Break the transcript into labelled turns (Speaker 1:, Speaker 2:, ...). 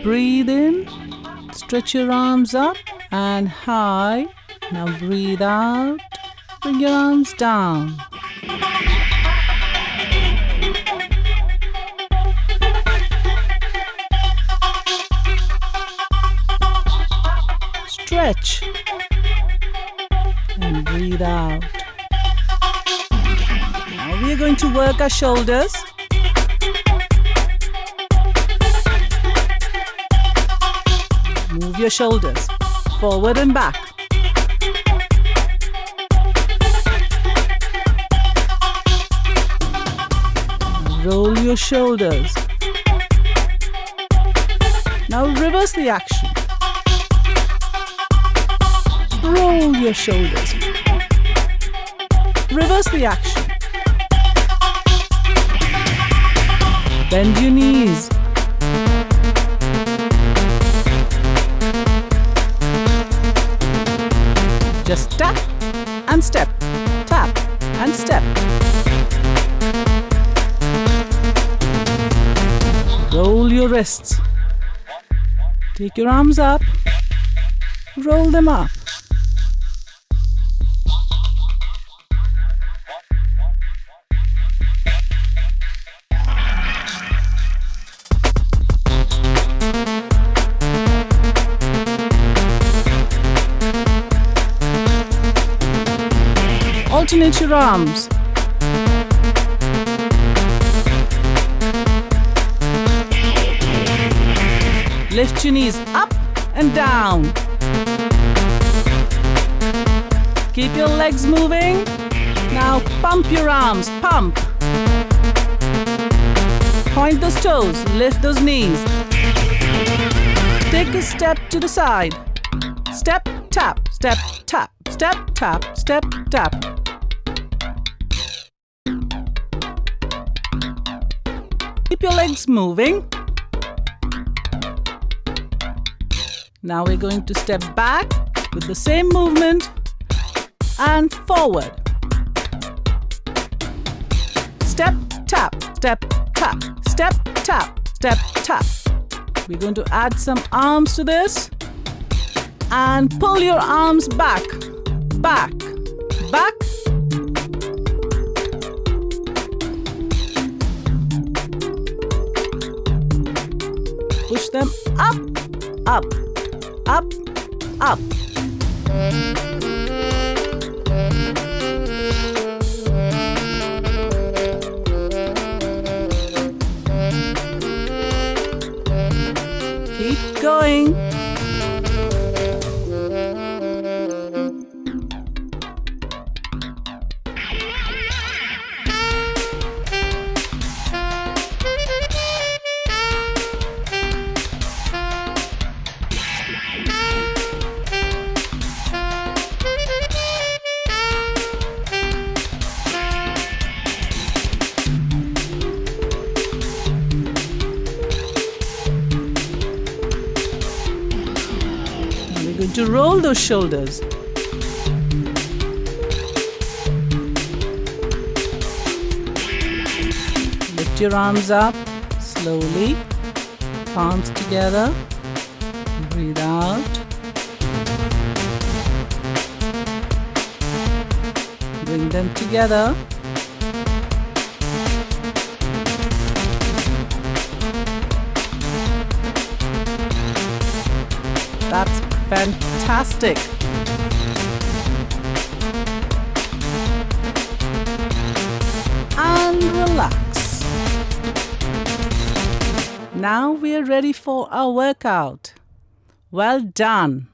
Speaker 1: Breathe in, stretch your arms up and high. Now breathe out, bring your arms down. Stretch and breathe out. Now we are going to work our shoulders. Move your shoulders forward and back. Roll your shoulders. Now reverse the action. Roll your shoulders. Reverse the action. Bend your knees. Just tap and step, tap and step. Roll your wrists. Take your arms up. Roll them up. Alternate your arms. Lift your knees up and down. Keep your legs moving. Now pump your arms, pump. Point those toes, lift those knees. Take a step to the side. Step, tap, step, tap, step, tap, step, tap. Keep your legs moving. Now we're going to step back with the same movement and forward. Step, tap, step, tap, step, tap, step, tap. We're going to add some arms to this and pull your arms back, back, back. Push them up, up, up, up. Keep going. Going to roll those shoulders. Lift your arms up slowly, palms together. Breathe out. Bring them together. That's fantastic. And relax. Now we are ready for our workout. Well done.